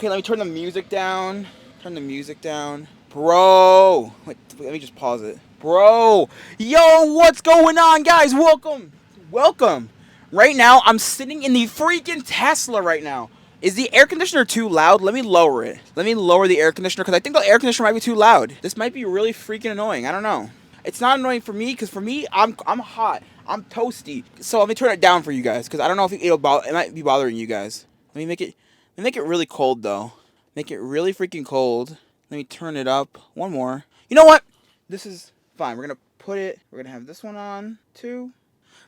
Okay, let me turn the music down. Turn the music down. Bro! Wait, let me just pause it. Bro! Yo, what's going on, guys? Welcome! Welcome! Right now, I'm sitting in the freaking Tesla right now. Is the air conditioner too loud? Let me lower it. Let me lower the air conditioner, because I think the air conditioner might be too loud. This might be really freaking annoying. I don't know. It's not annoying for me, because for me, I'm hot. I'm toasty. So let me turn it down for you guys, because I don't know if it might be bothering you guys. Let me make it really cold, though. Make it really freaking cold. Let me turn it up. One more. You know what? This is fine. We're gonna put it. We're gonna have this one on too.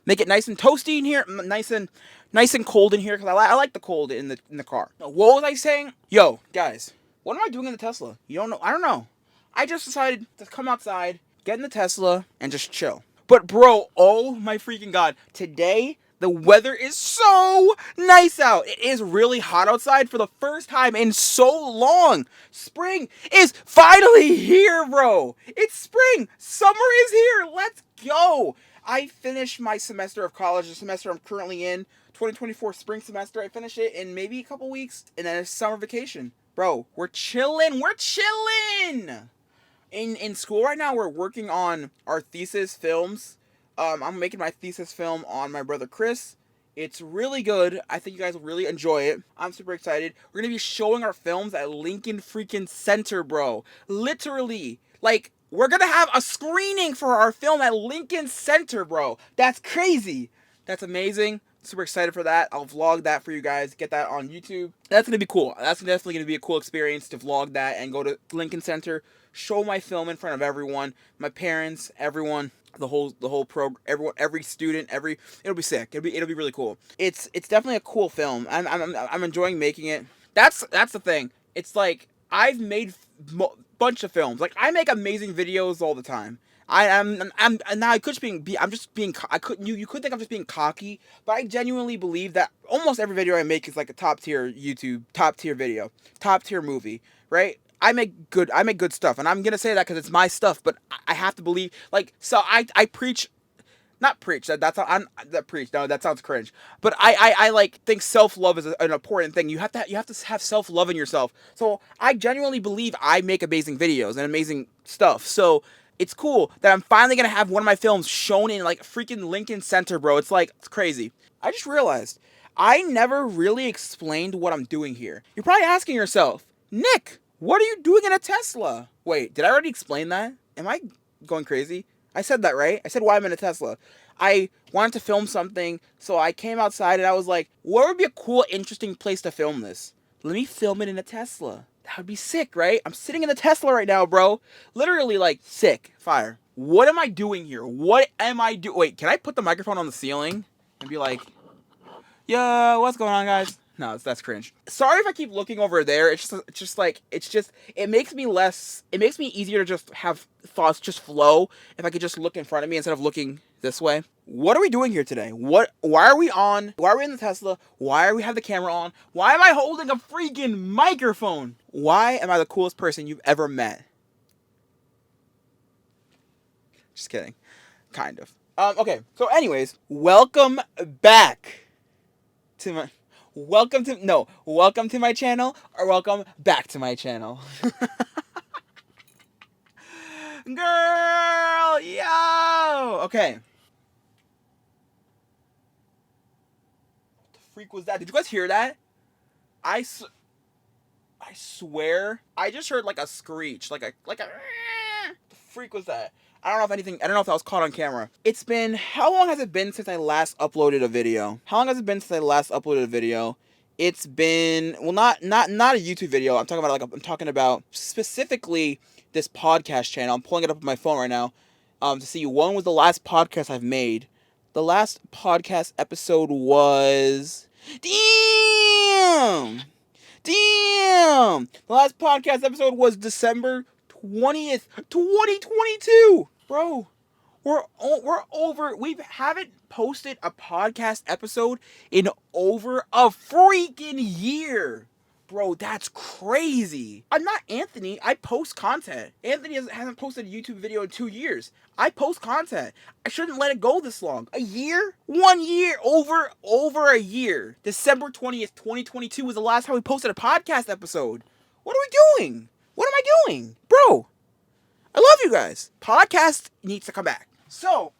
Make it nice and toasty in here. Nice and cold in here, because I like the cold in the car. What was I saying? Yo, guys, what am I doing in the Tesla? You don't know? I don't know. I just decided to come outside, get in the Tesla, and just chill. But bro, oh my freaking god, today the weather is so nice out. It is really hot outside for the first time in so long. Spring is finally here, bro. It's spring. Summer is here. Let's go. I finished my semester of college, the semester I'm currently in, 2024 spring semester. I finish it in maybe a couple weeks, and then it's summer vacation. Bro, we're chilling. We're chilling. In school right now, we're working on our thesis films. I'm making my thesis film on my brother Chris. It's really good. I think you guys will really enjoy it. I'm super excited. We're gonna be showing our films at Lincoln freaking Center, bro. Literally, like, we're gonna have a screening for our film at Lincoln Center, bro. That's crazy. That's amazing. Super excited for that. I'll vlog that for you guys. Get that on YouTube. That's gonna be cool. That's definitely gonna be a cool experience to vlog that and go to Lincoln Center, show my film in front of everyone, my parents, everyone, the whole program, everyone, every student, it'll be sick. It'll be really cool. It's definitely a cool film. I'm enjoying making it. That's the thing. It's like I've made bunch of films. Like, I make amazing videos all the time. I'm now I could just I'm just being I could you could think I'm just being cocky, but I genuinely believe that almost every video I make is like a top tier YouTube, top tier video, top tier movie, right? I make good stuff, and I'm gonna say that because it's my stuff. But I have to believe, like, so I preach, not preach that's I'm that preach. No, that sounds cringe. But I like think self love is an important thing. You have to have self love in yourself. So I genuinely believe I make amazing videos and amazing stuff. So it's cool that I'm finally gonna have one of my films shown in like freaking Lincoln Center, bro. It's like, it's crazy. I just realized I never really explained what I'm doing here. You're probably asking yourself, Nick, what are you doing in a Tesla? Wait, did I already explain that? Am I going crazy? I said that, right? I said why I'm in a Tesla. I wanted to film something, so I came outside and I was like, what would be a cool, interesting place to film this? Let me film it in a Tesla. That would be sick, right? I'm sitting in the Tesla right now, bro. Literally, like, sick. Fire. What am I doing here? What am I doing? Wait, can I put the microphone on the ceiling and be like, yo, what's going on, guys? No, that's cringe. Sorry if I keep looking over there. It makes me easier to just have thoughts just flow if I could just look in front of me instead of looking this way. What are we doing here today? Why are we on? Why are we in the Tesla? Why are we have the camera on? Why am I holding a freaking microphone? Why am I the coolest person you've ever met? Just kidding. Kind of. Okay. So anyways, welcome back to my welcome to my channel, or welcome back to my channel. Girl, yo. Okay. What the freak was that? Did you guys hear that? I swear I just heard like a screech, like a What the freak was that? I don't know if that was caught on camera. How long has it been since I last uploaded a video? It's been, well, not a YouTube video. I'm talking about specifically this podcast channel. I'm pulling it up on my phone right now, to see when was the last podcast I've made. The last podcast episode was, damn. The last podcast episode was December 20th, 2022. Bro, we haven't posted a podcast episode in over a freaking year. Bro, that's crazy. I'm not Anthony. I post content. Anthony hasn't posted a YouTube video in 2 years. I post content. I shouldn't let it go this long. A year? 1 year. Over a year. December 20th, 2022 was the last time we posted a podcast episode. What are we doing? What am I doing? Bro, I love you guys. Podcast needs to come back. So,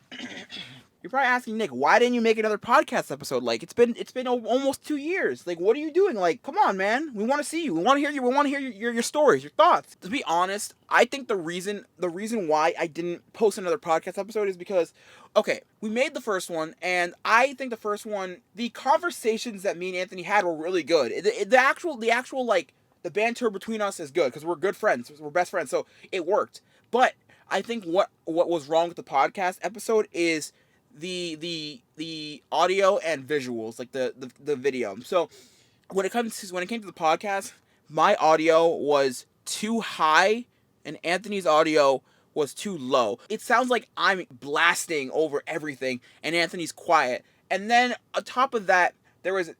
you're probably asking, Nick, why didn't you make another podcast episode? Like, it's been almost 2 years. Like, what are you doing? Like, come on, man. We want to see you. We want to hear you. We want to hear your stories, your thoughts. To be honest, I think the reason why I didn't post another podcast episode is because, okay, we made the first one, and I think the first one, the conversations that me and Anthony had were really good. The actual like, the banter between us is good because we're good friends. We're best friends, so it worked. But I think what was wrong with the podcast episode is the audio and visuals, like the video. So when it came to the podcast, my audio was too high and Anthony's audio was too low. It sounds like I'm blasting over everything and Anthony's quiet. And then on top of that, there was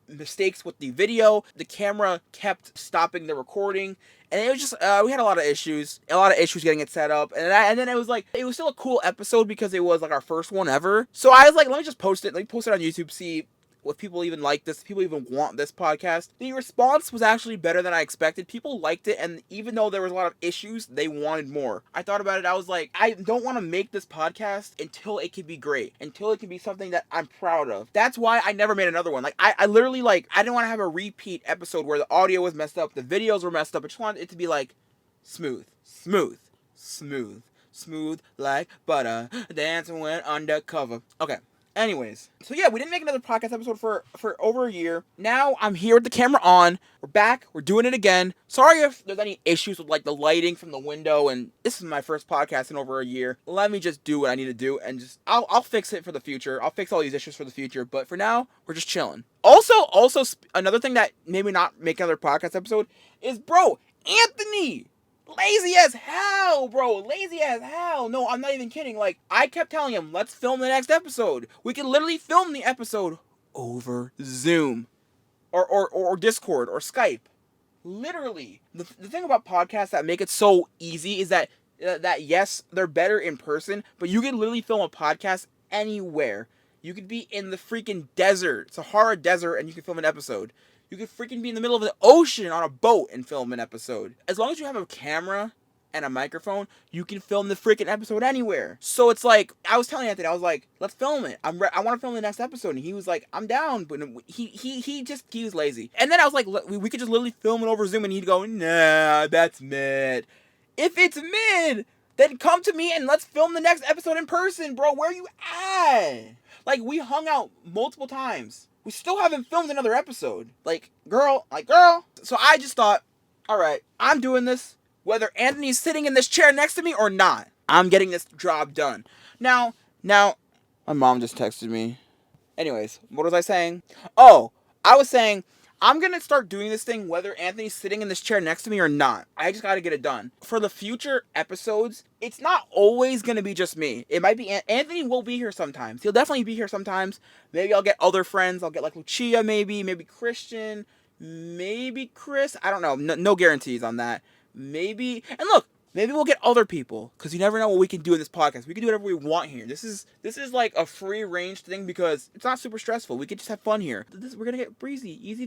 mistakes with the video. The camera kept stopping the recording, and it was just we had a lot of issues getting it set up, and then it was still a cool episode because it was like our first one ever. So I was like, let me just post it. Let me post it on YouTube, see if people even like this, people even want this podcast. The response was actually better than I expected. People liked it, and even though there was a lot of issues, they wanted more. I thought about it, I was like, I don't want to make this podcast until it can be great, until it can be something that I'm proud of. That's why I never made another one. Like, I literally, like, I didn't want to have a repeat episode where the audio was messed up, the videos were messed up. I just wanted it to be like, smooth like butter, dancing when undercover. Okay. Anyways, so yeah, we didn't make another podcast episode for over a year. Now I'm here with the camera on. We're back. We're doing it again. Sorry if there's any issues with like the lighting from the window, and this is my first podcast in over a year. Let me just do what I need to do, and just I'll fix it for the future. I'll fix all these issues for the future. But for now, we're just chilling. Also, another thing that made me not make another podcast episode is, bro, Anthony. Lazy as hell, bro. Lazy as hell. No, I'm not even kidding. Like, I kept telling him, let's film the next episode. We can literally film the episode over Zoom or Discord or Skype. Literally. The thing about podcasts that make it so easy is that yes, they're better in person, but you can literally film a podcast anywhere. You could be in the freaking desert, Sahara Desert, and you can film an episode. You could freaking be in the middle of the ocean on a boat and film an episode. As long as you have a camera and a microphone, you can film the freaking episode anywhere. So it's like, I was telling Anthony, I was like, let's film it. I want to film the next episode. And he was like, I'm down. But he was lazy. And then I was like, we could just literally film it over Zoom, and he'd go, nah, that's mid. If it's mid, then come to me and let's film the next episode in person, bro. Where are you at? Like, we hung out multiple times. We still haven't filmed another episode. Like, girl. So I just thought, all right, I'm doing this, whether Anthony's sitting in this chair next to me or not. I'm getting this job done. Now, my mom just texted me. Anyways, what was I saying? Oh, I was saying, I'm going to start doing this thing whether Anthony's sitting in this chair next to me or not. I just got to get it done. For the future episodes, it's not always going to be just me. It might be Anthony will be here sometimes. He'll definitely be here sometimes. Maybe I'll get other friends. I'll get like Lucia maybe Christian, maybe Chris. I don't know. No guarantees on that. Maybe. And look, maybe we'll get other people, because you never know what we can do in this podcast. We can do whatever we want here. This is like a free range thing because it's not super stressful. We can just have fun here. We're gonna get breezy, easy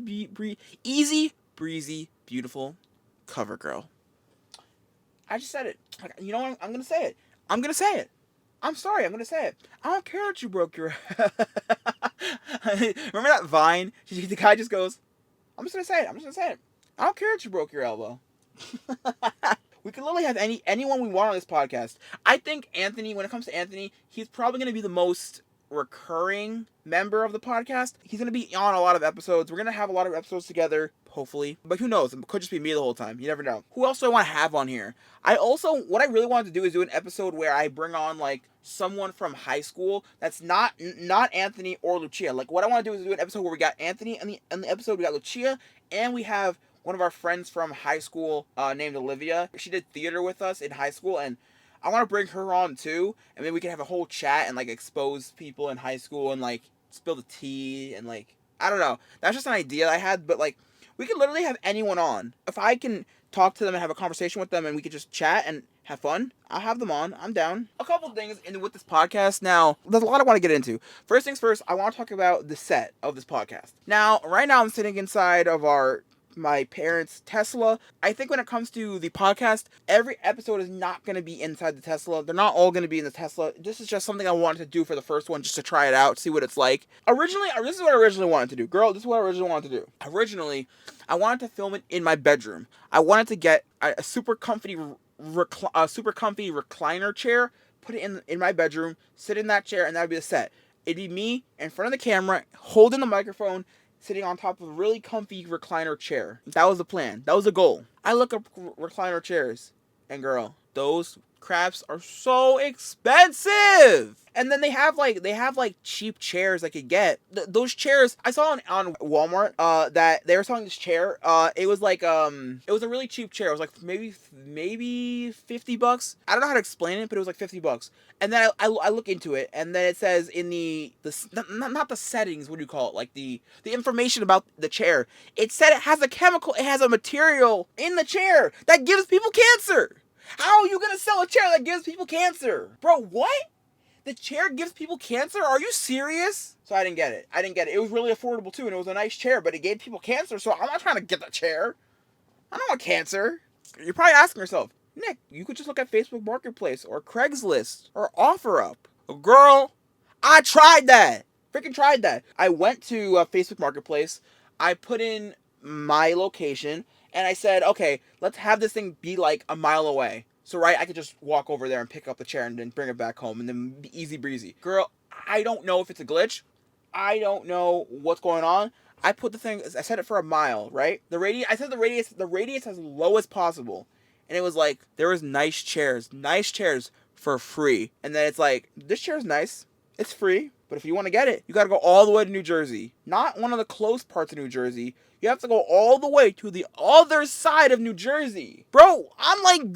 breezy, beautiful cover girl. I just said it. You know what? I'm gonna say it. I'm sorry. I'm gonna say it. I don't care that you broke your. Remember that Vine? The guy just goes, "I'm just gonna say it. I don't care that you broke your elbow." We can literally have anyone we want on this podcast. I think Anthony, when it comes to Anthony, he's probably going to be the most recurring member of the podcast. He's going to be on a lot of episodes. We're going to have a lot of episodes together, hopefully. But who knows? It could just be me the whole time. You never know. Who else do I want to have on here? What I really wanted to do is do an episode where I bring on, like, someone from high school that's not Anthony or Lucia. Like, what I want to do is do an episode where we got Anthony, and the episode we got Lucia, and we have one of our friends from high school named Olivia. She did theater with us in high school, and I want to bring her on too, and maybe we can have a whole chat and like expose people in high school and like spill the tea and like I don't know. That's just an idea I had, but like, we could literally have anyone on. If I can talk to them and have a conversation with them and we could just chat and have fun, I'll have them on. I'm down. A couple things with this podcast. Now, there's a lot I want to get into. First things first, I want to talk about the set of this podcast. Now, right now I'm sitting inside of my parents' Tesla. I think when it comes to the podcast, every episode is not going to be inside the Tesla. They're not all going to be in the Tesla. This is just something I wanted to do for the first one, just to try it out, see what it's like. This is what I originally wanted to do. Girl, this is what I originally wanted to do. Originally, I wanted to film it in my bedroom. I wanted to get a super comfy recliner chair, put it in my bedroom, sit in that chair, and that would be the set. It'd be me in front of the camera, holding the microphone, sitting on top of a really comfy recliner chair. That was the plan. That was the goal. I look up recliner chairs, and girl, those craps are so expensive. And then they have like cheap chairs I could get. Those chairs I saw on Walmart. That they were selling this chair. It was a really cheap chair. It was like maybe $50. I don't know how to explain it, but it was like $50. And then I look into it, and then it says in not the settings. What do you call it? Like the information about the chair. It said it has a material in the chair that gives people cancer. How are you gonna sell a chair that gives people cancer? Bro, what? The chair gives people cancer? Are you serious? So I didn't get it. It was really affordable too, and it was a nice chair, but it gave people cancer, so I'm not trying to get the chair. I don't want cancer. You're probably asking yourself, Nick, you could just look at Facebook Marketplace or Craigslist or OfferUp. Girl, I tried that. Freaking tried that. I went to Facebook Marketplace. I put in my location, and I said, okay, let's have this thing be like a mile away. So, right, I could just walk over there and pick up the chair and then bring it back home and then be easy breezy. Girl, I don't know if it's a glitch. I don't know what's going on. I set it for a mile, right? I set the radius as low as possible. And it was like, there was nice chairs for free. And then it's like, this chair's nice. It's free. But if you want to get it, you got to go all the way to New Jersey. Not one of the close parts of New Jersey. You have to go all the way to the other side of New Jersey. Bro, I'm like,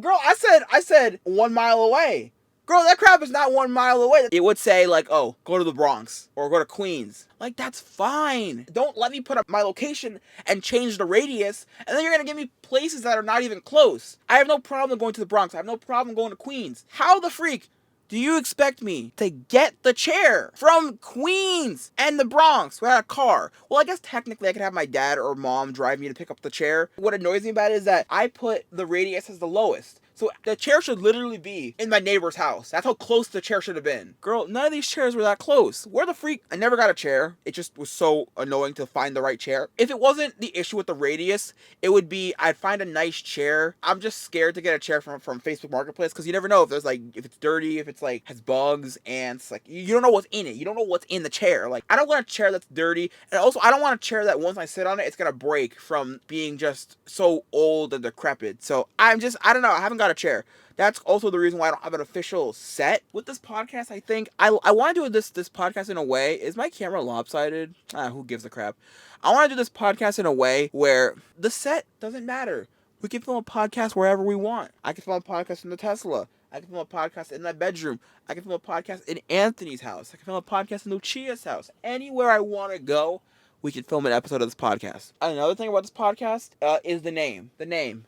girl, I said 1 mile away. Girl, that crap is not 1 mile away. It would say like, oh, go to the Bronx or go to Queens. Like, that's fine. Don't let me put up my location and change the radius, and then you're going to give me places that are not even close. I have no problem going to the Bronx. I have no problem going to Queens. How the freak do you expect me to get the chair from Queens and the Bronx without a car? Well, I guess technically I could have my dad or mom drive me to pick up the chair. What annoys me about it is that I put the radius as the lowest. So the chair should literally be in my neighbor's house. That's how close the chair should have been. Girl, none of these chairs were that close. Where the freak? I never got a chair. It just was so annoying to find the right chair. If it wasn't the issue with the radius, it would be I'd find a nice chair. I'm just scared to get a chair from Facebook Marketplace because you never know if it's dirty, if it's like has bugs, ants. Like, you don't know what's in it. You don't know what's in the chair. Like, I don't want a chair that's dirty. And also, I don't want a chair that once I sit on it, it's going to break from being just so old and decrepit. So I don't know. I haven't got a chair. That's also the reason why I don't have an official set with this podcast. I think I want to do this podcast in a way. Is my camera lopsided? Who gives a crap? I want to do this podcast in a way where the set doesn't matter. We can film a podcast wherever we want. I can film a podcast in the Tesla. I can film a podcast in my bedroom. I can film a podcast in Anthony's house. I can film a podcast in Lucia's house. Anywhere I want to go, we can film an episode of this podcast. Another thing about this podcast is the name. The name.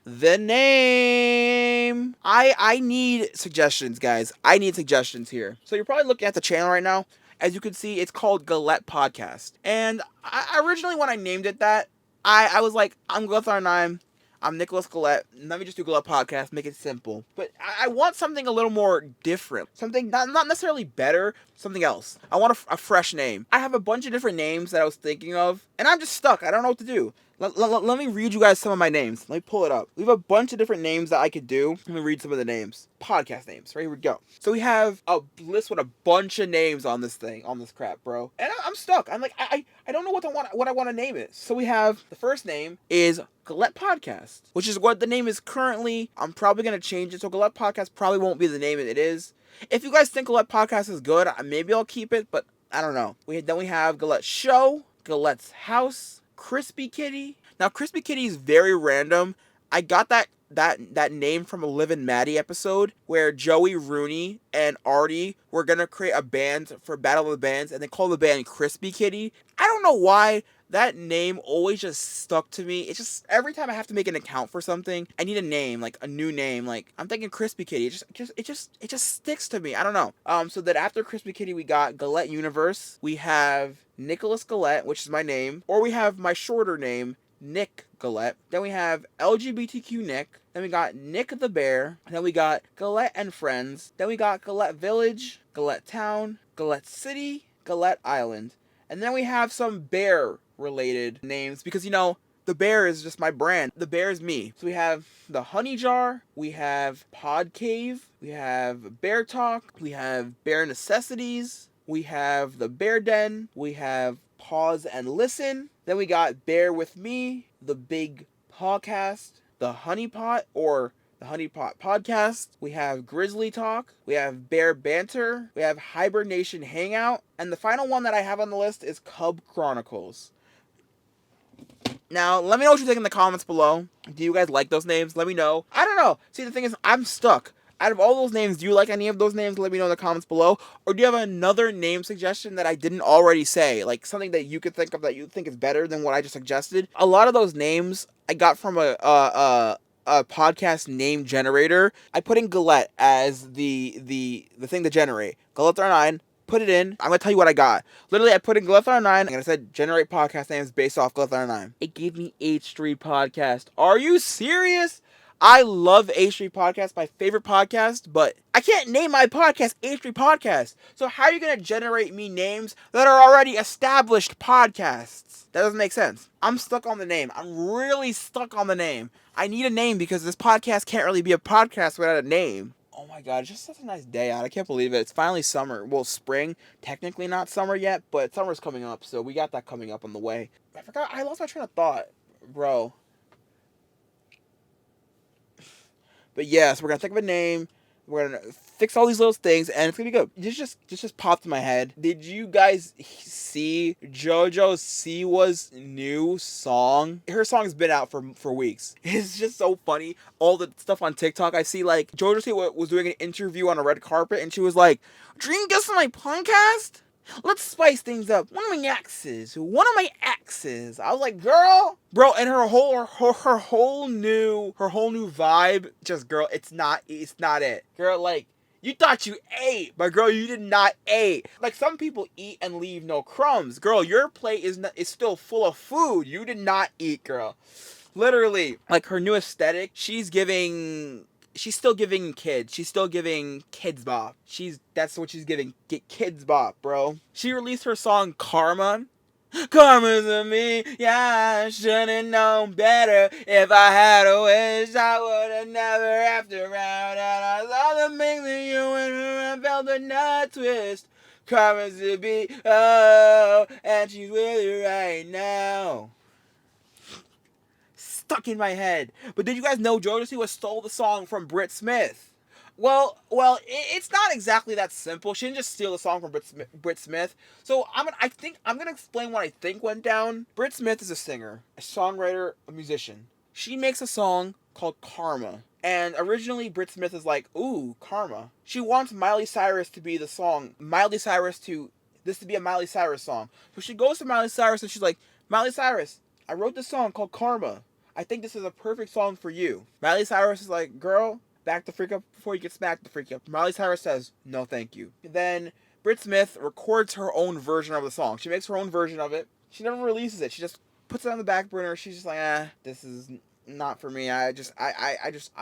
I need suggestions, guys. I need suggestions here. So you're probably looking at the channel right now. As you can see, it's called Galette Podcast. And I originally, when I named it that, I was like, I'm Galette. I'm Nicholas Galette. Let me just do Galette Podcast, make it simple. But I want something a little more different. Something not necessarily better, something else. I want a fresh name. I have a bunch of different names that I was thinking of, and I'm just stuck. I don't know what to do. Let me read you guys some of my names. Let me pull it up. We have a bunch of different names that I could do. Let me read some of the names. Podcast names. Right, here we go. So we have a list with a bunch of names on this thing, on this crap, bro. And I'm stuck. I'm like, I don't know what I want to name it. So we have, the first name is Galette Podcast, which is what the name is currently. I'm probably going to change it. So Galette Podcast probably won't be the name it is. If you guys think Galette Podcast is good, maybe I'll keep it, but I don't know. Then we have Galette Show, Galette's House, CrispyKitty. Now, CrispyKitty is very random. I got that that name from a Liv and Maddie episode where Joey, Rooney, and Artie were gonna create a band for Battle of the Bands, and they called the band CrispyKitty. I don't know why that name always just stuck to me. It's just every time I have to make an account for something, I need a name, like a new name. Like I'm thinking CrispyKitty. It just sticks to me. I don't know. So that after CrispyKitty, we got Galette Universe. We have Nicholas Galette, which is my name, or we have my shorter name, Nick Galette. Then we have LGBTQ Nick. Then we got Nick the Bear. Then we got Galette and Friends. Then we got Galette Village, Galette Town, Galette City, Galette Island. And then we have some bear related names because, the bear is just my brand. The bear is me. So we have the Honey Jar. We have Pod Cave. We have Bear Talk. We have Bear Necessities. We have the Bear Den. We have Pause and Listen. Then we got Bear With Me, the Big Podcast, the Honey Pot or the Honey Pot Podcast. We have Grizzly Talk. We have Bear Banter. We have Hibernation Hangout. And the final one that I have on the list is Cub Chronicles. Now, let me know what you think in the comments below. Do you guys like those names? Let me know. I don't know. See, the thing is, I'm stuck. Out of all those names, do you like any of those names? Let me know in the comments below. Or do you have another name suggestion that I didn't already say? Like something that you could think of that you think is better than what I just suggested? A lot of those names I got from a podcast name generator. I put in Galette as the thing to generate. Galette9. Put it in. I'm going to tell you what I got. Literally, I put in Galette9 and I said generate podcast names based off Galette9. It gave me H Street Podcast. Are you serious? I love H Street Podcast, my favorite podcast, but I can't name my podcast H Street Podcast. So how are you going to generate me names that are already established podcasts? That doesn't make sense. I'm stuck on the name. I'm really stuck on the name. I need a name because this podcast can't really be a podcast without a name. Oh my god, it's just such a nice day out. I can't believe it. It's finally summer. Well, spring. Technically not summer yet, but summer's coming up, so we got that coming up on the way. I forgot. I lost my train of thought, bro. But yes, we're going to think of a name. We're going to fix all these little things, and it's going to be good. This just popped in my head. Did you guys see JoJo Siwa's new song? Her song's been out for weeks. It's just so funny. All the stuff on TikTok, I see, like, JoJo Siwa was doing an interview on a red carpet, and she was like, "Dream guest on my podcast? Let's spice things up. One of my exes. I was like, girl, bro, and her whole new vibe, just girl, it's not it. Girl, like, you thought you ate, but girl, you did not eat. Like, some people eat and leave no crumbs. Girl, your plate is still full of food. You did not eat, girl. Literally, like, her new aesthetic, she's still giving kids. She's still giving kids bop. That's what she's giving. Get kids bop, bro. She released her song Karma. Karma's a me. Yeah, I should've known better. If I had a wish, I would've never after round. And I saw the things in you and her. I felt a nut twist. Karma's a be. Oh, and she's with you right now. Stuck in my head. But did you guys know JoJo Siwa stole the song from Britt Smith? Well, it's not exactly that simple. She didn't just steal the song from Britt Smith. So I'm gonna explain what I think went down. Britt Smith is a singer, a songwriter, a musician. She makes a song called Karma. And originally Britt Smith is like, ooh, Karma. She wants Miley Cyrus to be the song. This to be a Miley Cyrus song. So she goes to Miley Cyrus and she's like, Miley Cyrus, I wrote this song called Karma. I think this is a perfect song for you. Miley Cyrus is like, girl, back the freak up before you get smacked the freak up. Miley Cyrus says, no thank you. Then Britt Smith records her own version of the song. She makes her own version of it. She never releases it. She just puts it on the back burner. She's just like, this is not for me. I'm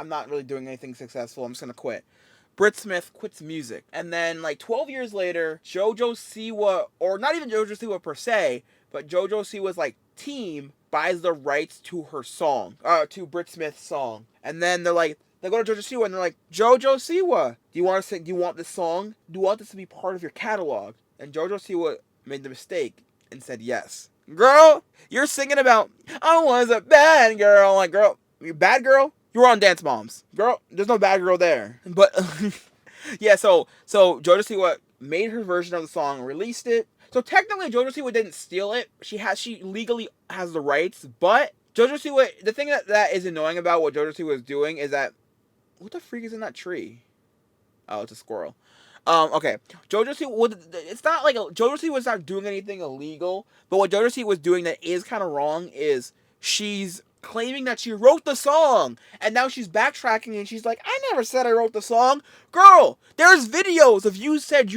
not really doing anything successful. I'm just gonna quit. Britt Smith quits music. And then, like, 12 years later, JoJo Siwa, or not even JoJo Siwa per se, but JoJo Siwa's, like, team buys the rights to her song, to Britt Smith's song. And then they go to JoJo Siwa and they're like, JoJo Siwa, do you want this song? Do you want this to be part of your catalog? And JoJo Siwa made the mistake and said yes. Girl, you're singing about, I was a bad girl. Like, girl, you bad girl? You were on Dance Moms. Girl, there's no bad girl there. But, yeah, so JoJo Siwa made her version of the song, released it. So technically, JoJo Siwa didn't steal it. She legally has the rights, but JoJo Siwa, the thing that is annoying about what JoJo Siwa is doing is that, what the freak is in that tree? Oh, it's a squirrel. Okay. JoJo Siwa, it's not like JoJo Siwa was not doing anything illegal, but what JoJo Siwa was doing that is kind of wrong is she's claiming that she wrote the song, and now she's backtracking and she's like, I never said I wrote the song. Girl, there's videos of you saying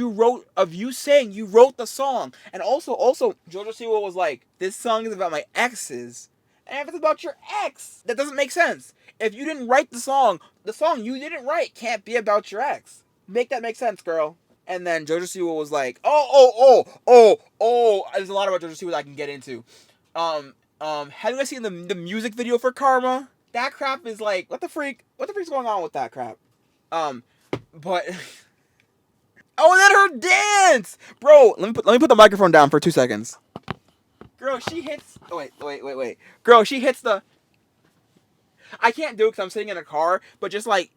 you wrote the song. And also JoJo Siwa was like, this song is about my exes. And if it's about your ex, that doesn't make sense. If you didn't write the song you didn't write can't be about your ex. Make that make sense, girl. And then JoJo Siwa was like, there's a lot about JoJo Siwa that I can get into. Have you guys seen the music video for Karma? That crap is like, what the freak's going on with that crap? But oh, and then her dance, bro. Let me put the microphone down for 2 seconds. Girl, she hits. Oh, wait. Girl, she hits the. I can't do it because I'm sitting in a car, but just like,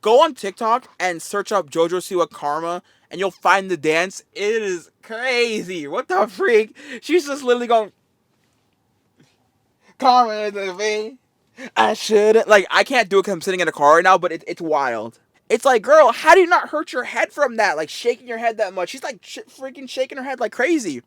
go on TikTok and search up JoJo Siwa Karma, and you'll find the dance. It is crazy. What the freak? She's just literally going, Karma is a me. I shouldn't. Like, I can't do it because I'm sitting in a car right now, but it's wild. It's like, girl, how do you not hurt your head from that? Like, shaking your head that much. She's like freaking shaking her head like crazy.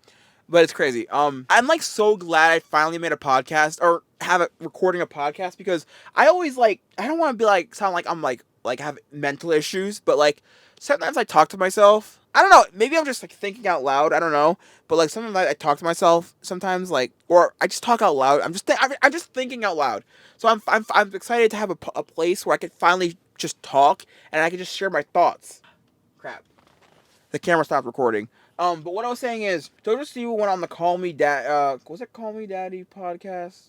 But it's crazy. I'm like so glad I finally made a podcast or have it recording a podcast, because I always like, I don't want to be like, sound like I'm like have mental issues, but like sometimes I talk to myself. I don't know, maybe I'm just like thinking out loud. I don't know, but like sometimes I talk to myself sometimes, like, or I just talk out loud. I'm just thinking out loud. So I'm excited to have a place where I could finally just talk and I can just share my thoughts. Crap. The camera stopped recording. But what I was saying is, JoJo Siwa went on the Call Me was it Call Me Daddy podcast?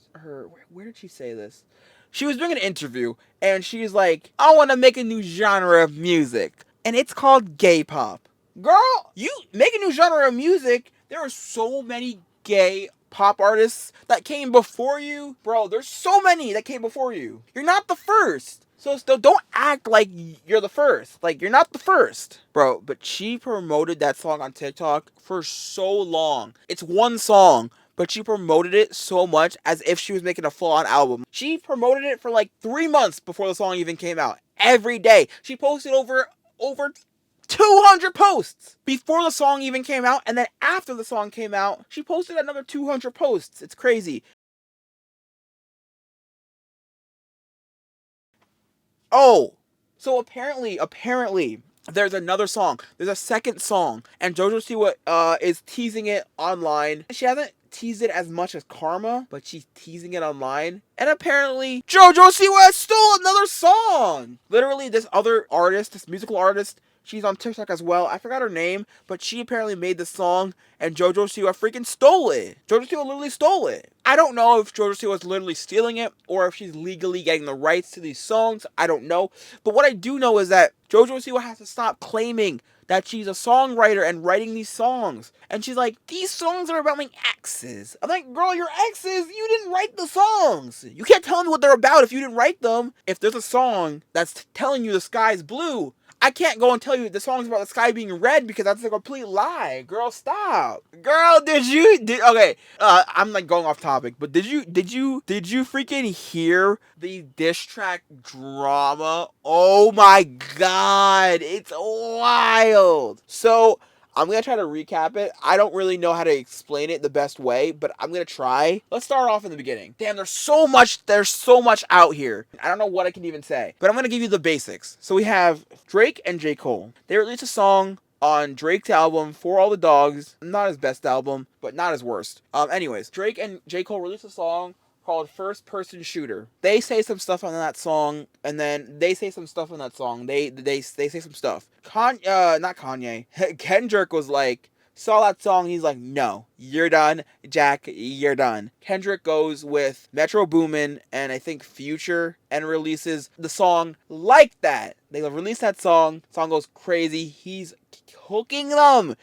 Where did she say this? She was doing an interview, and she's like, I want to make a new genre of music, and it's called gay pop. Girl, you make a new genre of music? There are so many gay pop artists that came before you. Bro, there's so many that came before you. You're not the first. So still, don't act like you're the first. Like, you're not the first. Bro, but she promoted that song on TikTok for so long. It's one song, but she promoted it so much as if she was making a full-on album. She promoted it for like 3 months before the song even came out. Every day. She posted over 200 posts before the song even came out, and then after the song came out, she posted another 200 posts. It's crazy. Oh, so apparently, there's another song. There's a second song, and JoJo Siwa is teasing it online. She hasn't teased it as much as Karma, but she's teasing it online. And apparently, JoJo Siwa stole another song. Literally, this other artist, this musical artist, she's on TikTok as well. I forgot her name, but she apparently made the song, and JoJo Siwa freaking stole it. JoJo Siwa literally stole it. I don't know if JoJo Siwa is literally stealing it, or if she's legally getting the rights to these songs. I don't know. But what I do know is that JoJo Siwa has to stop claiming that she's a songwriter and writing these songs. And she's like, these songs are about my exes. I'm like, girl, your exes, you didn't write the songs. You can't tell me what they're about if you didn't write them. If there's a song that's telling you the sky's blue, I can't go and tell you the song's about the sky being red, because that's a complete lie. Girl, stop. Girl, okay, I'm like going off topic, but did you freaking hear the diss track drama? Oh my god, it's wild. So, I'm going to try to recap it. I don't really know how to explain it the best way, but I'm going to try. Let's start off in the beginning. Damn, there's so much out here. I don't know what I can even say, but I'm going to give you the basics. So we have Drake and J. Cole. They released a song on Drake's album, For All the Dogs. Not his best album, but not his worst. Anyways, Drake and J. Cole released a song called First Person Shooter. They say some stuff on that song, and then they say some stuff on that song. They say some stuff. Not Kanye. Kendrick was like, saw that song, he's like, no, you're done, Jack, you're done. Kendrick goes with Metro Boomin and I think Future and releases the song Like That. They release that song goes crazy. He's cooking them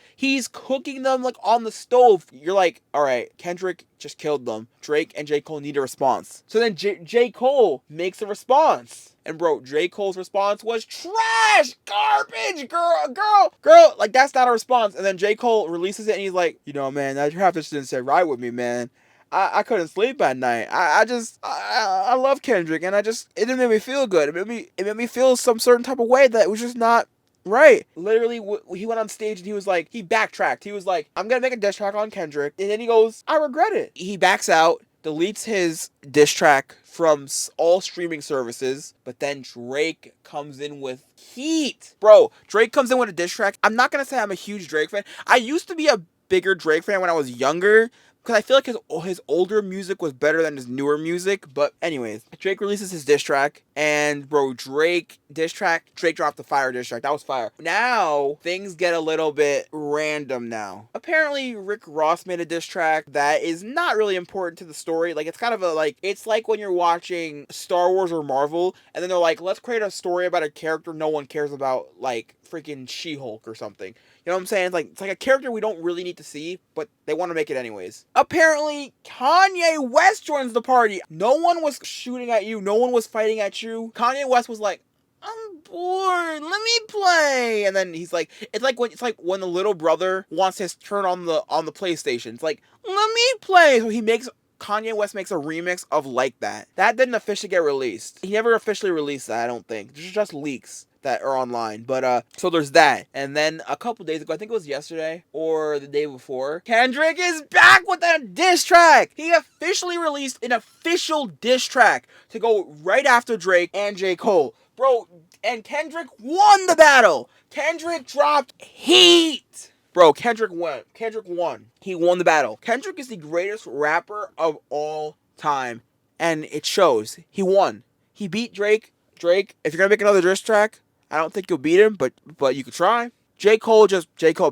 like on the stove. You're like, all right, Kendrick just killed them. Drake and J. Cole need a response. So then J. Cole makes a response. And bro, J. Cole's response was trash, garbage, girl. Like, that's not a response. And then J. Cole releases it and he's like, you know, man, that rap just didn't sit right with me, man. I couldn't sleep at night. I love Kendrick, and it didn't make me feel good. It made me feel some certain type of way that was just not right. Literally, he went on stage and he was like, he backtracked. He was like, I'm gonna make a diss track on Kendrick, and then he goes, I regret it. He backs out, deletes his diss track from all streaming services, but then Drake comes in with heat. Bro, Drake comes in with a diss track. I'm not gonna say I'm a huge Drake fan. I used to be a bigger Drake fan when I was younger, because I feel like his older music was better than his newer music. But anyways, Drake releases his diss track, and bro, Drake dropped the fire diss track. That was fire. Now things get a little bit random now. Apparently, Rick Ross made a diss track that is not really important to the story. Like, it's kind of it's like when you're watching Star Wars or Marvel, and then they're like, let's create a story about a character no one cares about, like freaking She-Hulk or something. You know what I'm saying? It's like a character we don't really need to see, but they want to make it anyways. Apparently, Kanye West joins the party. No one was shooting at you. No one was fighting at you. Kanye West was like, I'm bored. Let me play. And then he's like, it's like when the little brother wants his turn on the PlayStation. It's like, let me play. So Kanye West makes a remix of Like That. That didn't officially get released. He never officially released that, I don't think. There's just leaks that are online. But so there's that. And then a couple days ago, I think it was yesterday or the day before, Kendrick is back with a diss track. He officially released an official diss track to go right after Drake and J. Cole. Bro, and Kendrick won the battle. Kendrick dropped heat. Bro, Kendrick won. He won the battle. Kendrick is the greatest rapper of all time, and it shows. He won. He beat Drake. Drake, if you're gonna make another diss track, I don't think you'll beat him, but you could try. J. Cole,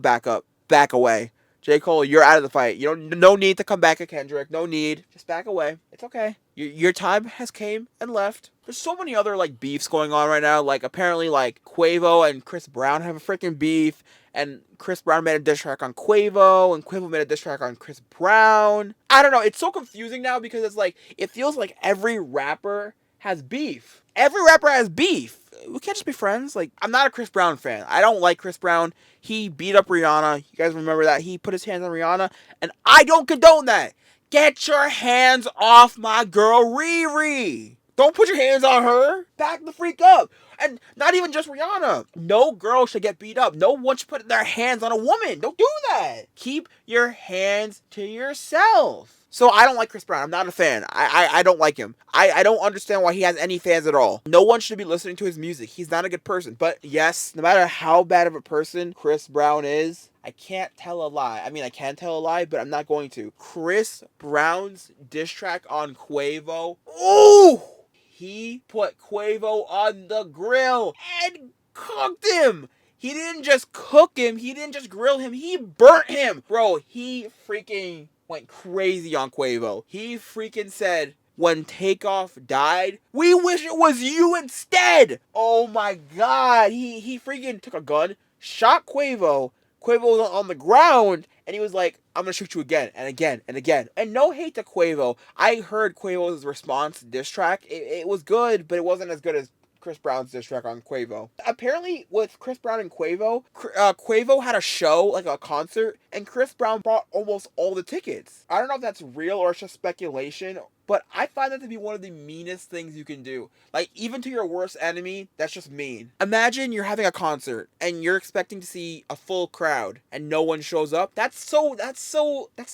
back up. Back away. J. Cole, you're out of the fight. No need to come back at Kendrick. No need. Just back away. It's okay. Your time has came and left. There's so many other beefs going on right now. Apparently Quavo and Chris Brown have a freaking beef, and Chris Brown made a diss track on Quavo, and Quavo made a diss track on Chris Brown. I don't know. It's so confusing now because it feels like every rapper has beef. Every rapper has beef. We can't just be friends. I'm not a Chris Brown fan. I don't like Chris Brown. He beat up Rihanna. You guys remember that? He put his hands on Rihanna, and I don't condone that. Get your hands off my girl Riri. Don't put your hands on her. Back the freak up. And not even just Rihanna. No girl should get beat up. No one should put their hands on a woman. Don't do that. Keep your hands to yourself. So I don't like Chris Brown. I'm not a fan. I don't like him. I don't understand why he has any fans at all. No one should be listening to his music. He's not a good person. But yes, no matter how bad of a person Chris Brown is, I can't tell a lie. I mean, I can tell a lie, but I'm not going to. Chris Brown's diss track on Quavo. Ooh! He put Quavo on the grill and cooked him. He didn't just cook him. He didn't just grill him. He burnt him. Bro, he freaking went crazy on Quavo. He freaking said, when Takeoff died, we wish it was you instead. Oh my God. He freaking took a gun, shot Quavo. Quavo was on the ground, and he was like, I'm going to shoot you again and again and again. And no hate to Quavo. I heard Quavo's response diss track. It was good, but it wasn't as good as Chris Brown's diss track on Quavo. Apparently, with Chris Brown and Quavo, Quavo had a show, a concert, and Chris Brown bought almost all the tickets. I don't know if that's real or it's just speculation, but I find that to be one of the meanest things you can do. Even to your worst enemy, that's just mean. Imagine you're having a concert, and you're expecting to see a full crowd, and no one shows up. That's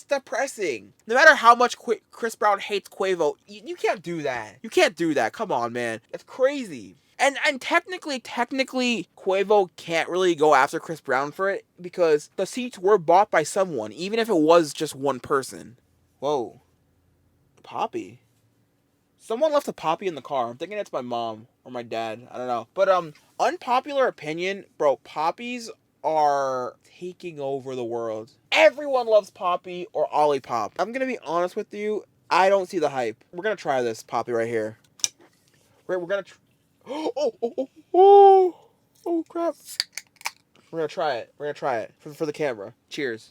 depressing. No matter how much Chris Brown hates Quavo, you can't do that. You can't do that. Come on, man. That's crazy. And technically, Quavo can't really go after Chris Brown for it, because the seats were bought by someone, even if it was just one person. Whoa. Poppy? Someone left a Poppy in the car. I'm thinking it's my mom or my dad. I don't know. But unpopular opinion, bro, Poppies are taking over the world. Everyone loves Poppy or Olipop. I'm gonna be honest with you, I don't see the hype. We're gonna try this Poppy right here. We're gonna oh crap. We're gonna try it. For the camera. Cheers.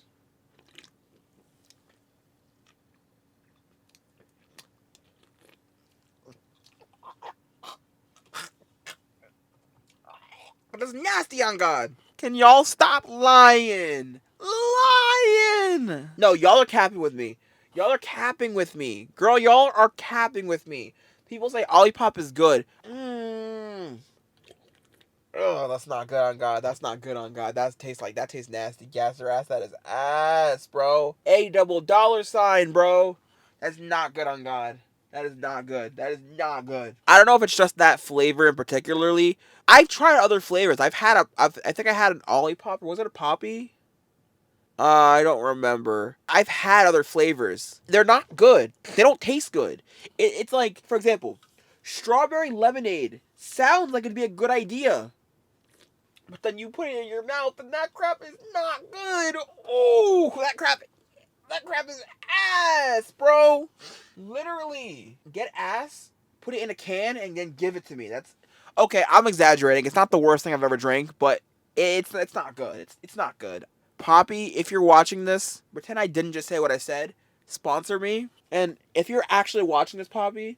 That's nasty on God. Can y'all stop lying? No, y'all are capping with me. Y'all are capping with me. Girl, y'all are capping with me. People say Olipop is good. Oh, that's not good on God. That's not good on God. That tastes nasty. Gas their ass. That is ass, bro. A double dollar sign, bro. That's not good on God. That is not good. That is not good. I don't know if it's just that flavor in particularly. I've tried other flavors. I think I had an Olipop. Or was it a Poppy? I don't remember. I've had other flavors. They're not good. They don't taste good. It's like, for example, strawberry lemonade. Sounds like it'd be a good idea. But then you put it in your mouth and that crap is not good. Oh, that crap is ass, bro. Literally. Get ass, put it in a can, and then give it to me. That's okay. I'm exaggerating. It's not the worst thing I've ever drank, but it's not good. It's not good. Poppy, if you're watching this, pretend I didn't just say what I said. Sponsor me. And if you're actually watching this, Poppy,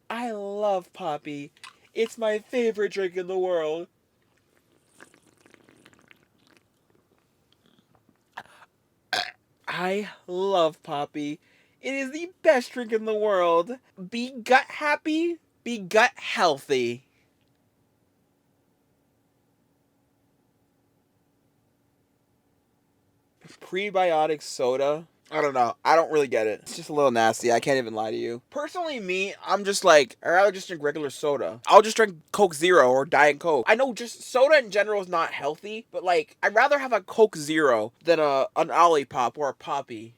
I love Poppy. It's my favorite drink in the world. I love Poppy. It is the best drink in the world. Be gut happy, be gut healthy. Prebiotic soda. I don't know. I don't really get it. It's just a little nasty. I can't even lie to you. Personally, me, I'm just like, I'd rather just drink regular soda. I'll just drink Coke Zero or Diet Coke. I know just soda in general is not healthy, but like, I'd rather have a Coke Zero than an Olipop or a Poppy.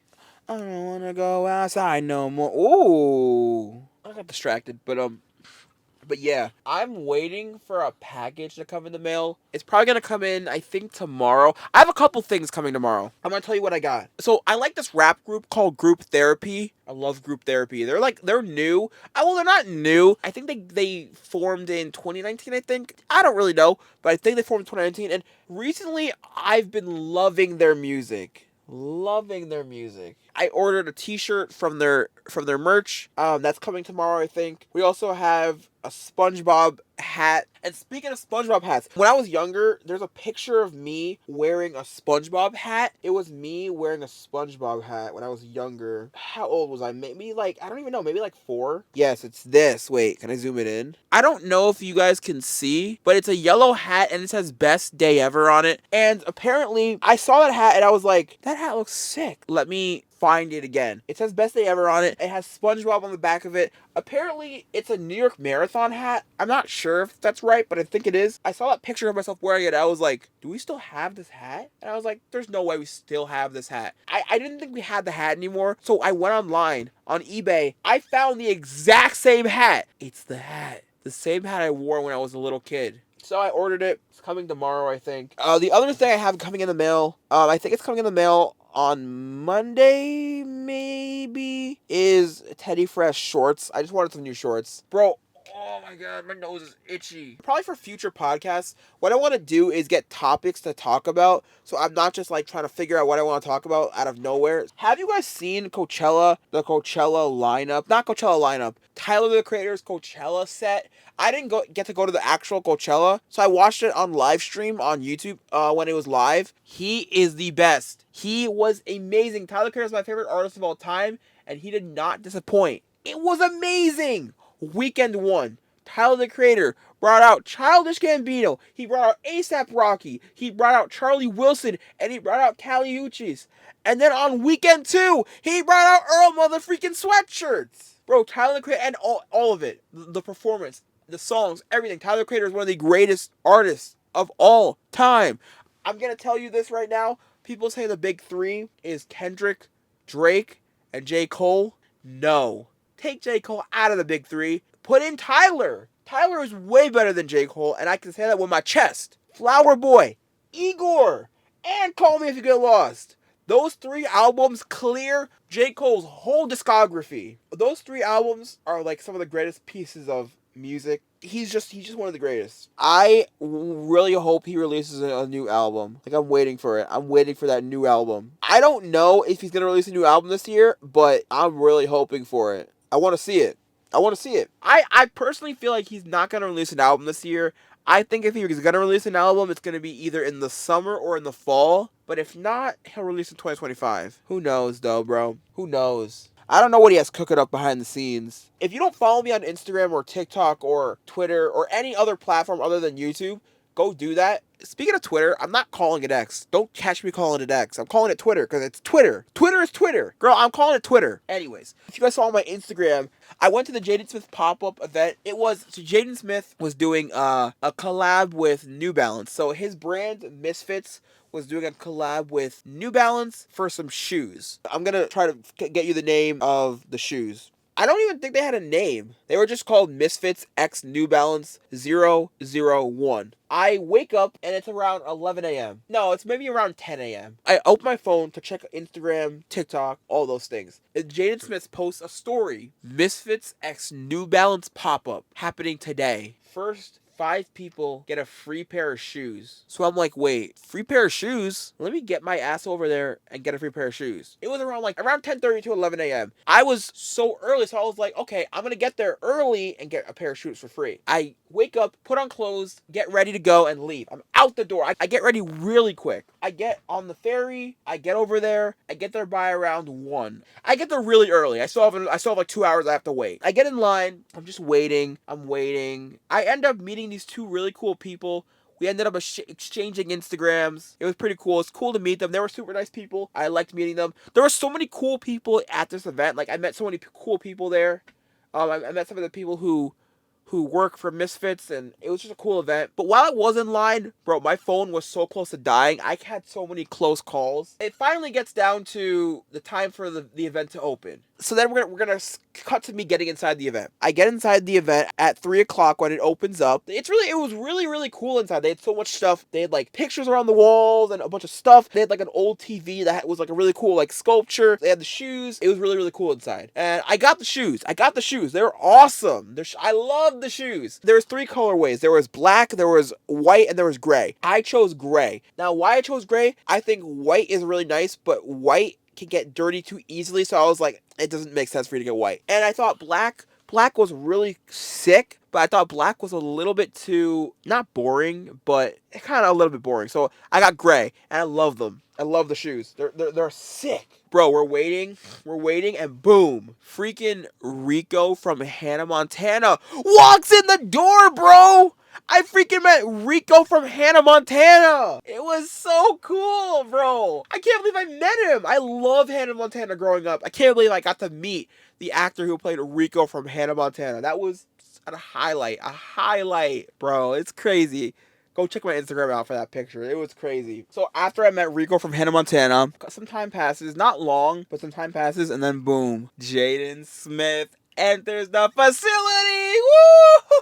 I don't wanna go outside no more. Ooh, I got distracted, but yeah, I'm waiting for a package to come in the mail. It's probably gonna come in, I think, tomorrow. I have a couple things coming tomorrow. I'm gonna tell you what I got. So I like this rap group called Group Therapy. I love Group Therapy. They're new. Well, they're not new. I think they formed in 2019. I think I don't really know, but I think they formed in 2019. And recently, I've been loving their music. Loving their music. I ordered a T-shirt from their merch. That's coming tomorrow, I think. We also have a SpongeBob hat. And speaking of SpongeBob hats, when I was younger, there's a picture of me wearing a SpongeBob hat. It was me wearing a SpongeBob hat when I was younger. How old was I? Maybe like, I don't even know, maybe like 4? Yes, it's this. Wait, can I zoom it in? I don't know if you guys can see, but it's a yellow hat and it says best day ever on it. And apparently, I saw that hat and I was like, that hat looks sick. Let me find it again. It says best day ever on it. It has SpongeBob on the back of it. Apparently, it's a New York Marathon hat. I'm not sure if that's right, but I think it is. I saw that picture of myself wearing it. I was like, do we still have this hat? And I was like, there's no way we still have this hat. I didn't think we had the hat anymore. So I went online on eBay. I found the exact same hat. It's the hat. The same hat I wore when I was a little kid. So I ordered it. It's coming tomorrow, I think. The other thing I have coming in the mail, I think it's coming in the mail on Monday, maybe, is Teddy Fresh shorts. I just wanted some new shorts. Bro, oh my god, my nose is itchy. Probably for future podcasts, what I want to do is get topics to talk about, so I'm not just like trying to figure out what I want to talk about out of nowhere. Have you guys seen Coachella, the Coachella lineup? Not Coachella lineup, Tyler, the Creator's Coachella set. I didn't get to go to the actual Coachella, so I watched it on live stream on YouTube when it was live. He is the best. He was amazing. Tyler, the Creator is my favorite artist of all time, and he did not disappoint. It was amazing. Weekend 1, Tyler, the Creator brought out Childish Gambino. He brought out A$AP Rocky. He brought out Charlie Wilson, and he brought out Kali Uchis. And then on weekend 2, he brought out Earl motherfreaking Sweatshirts. Bro, Tyler, the Creator, and all of it. The performance, the songs, everything. Tyler, the Creator is one of the greatest artists of all time. I'm going to tell you this right now. People say the big 3 is Kendrick, Drake, and J. Cole. No. Take J. Cole out of the big 3. Put in Tyler. Tyler is way better than J. Cole, and I can say that with my chest. Flower Boy, Igor, and Call Me If You Get Lost. Those 3 albums clear J. Cole's whole discography. Those 3 albums are like some of the greatest pieces of music. He's just one of the greatest. I really hope he releases a new album. Like, I'm waiting for it. I'm waiting for that new album. I don't know if he's gonna release a new album this year, but I'm really hoping for it. I want to see it. I personally feel like he's not gonna release an album this year. I think if he's gonna release an album, it's gonna be either in the summer or in the fall. But if not, he'll release in 2025. Who knows, though, bro? Who knows? I don't know what he has cooking up behind the scenes. If you don't follow me on Instagram or TikTok or Twitter or any other platform other than YouTube, go do that. Speaking of Twitter, I'm not calling it X. Don't catch me calling it X. I'm calling it Twitter because it's Twitter. Twitter is Twitter. Girl, I'm calling it Twitter. Anyways, if you guys saw my Instagram, I went to the Jaden Smith pop-up event. So Jaden Smith was doing a collab with New Balance. So his brand, Misfits, was doing a collab with New Balance for some shoes. I'm going to try to get you the name of the shoes. I don't even think they had a name. They were just called Misfits X New Balance 001. I wake up and it's around 11 a.m. No, it's maybe around 10 a.m. I open my phone to check Instagram, TikTok, all those things. And Jaden Smith posts a story. Misfits X New Balance pop-up happening today. First 5 people get a free pair of shoes. So I'm like, wait, free pair of shoes? Let me get my ass over there and get a free pair of shoes. It was around 10:30 to 11 a.m. I was so early, so I was like, okay, I'm gonna get there early and get a pair of shoes for free. I wake up, put on clothes, get ready to go and leave. I'm out the door. I get ready really quick. I get on the ferry, I get over there, I get there by around 1. I get there really early. I still have like 2 hours I have to wait. I get in line, I'm just waiting, I'm waiting. I end up meeting these 2 really cool people. We ended up exchanging Instagrams. It was pretty cool. It's cool to meet them. They were super nice people. I liked meeting them. There were so many cool people at this event. Like, I met so many cool people there. I met some of the people who work for Misfits, and it was just a cool event. But while I was in line, bro, my phone was so close to dying. I had so many close calls. It finally gets down to the time for the event to open. So then we're gonna cut to me getting inside the event. I get inside the event at 3 o'clock when it opens up. It was really cool inside. They had so much stuff. They had like pictures around the walls and a bunch of stuff. They had like an old TV that was like a really cool like sculpture. They had the shoes. It was really cool inside. And I got the shoes. They were awesome. I love the shoes. There was 3 colorways. There was black, there was white, and there was gray. I chose gray. Now, why I chose gray? I think white is really nice, but white can get dirty too easily, so I was like, it doesn't make sense for you to get white. And I thought black was really sick, but I thought black was a little bit too, not boring, but kind of a little bit boring. So I got gray, and I love them. I love the shoes. They're sick. Bro, we're waiting, and boom, freaking Rico from Hannah Montana walks in the door, bro! I freaking met Rico from Hannah Montana. It was so cool, bro. I can't believe I met him. I love Hannah Montana growing up. I can't believe I got to meet the actor who played Rico from Hannah Montana. That was a highlight, bro. It's crazy. Go check my Instagram out for that picture. It was crazy. So after I met Rico from Hannah Montana, some time passes. Not long, but some time passes. And then boom, Jaden Smith enters the facility. Woo!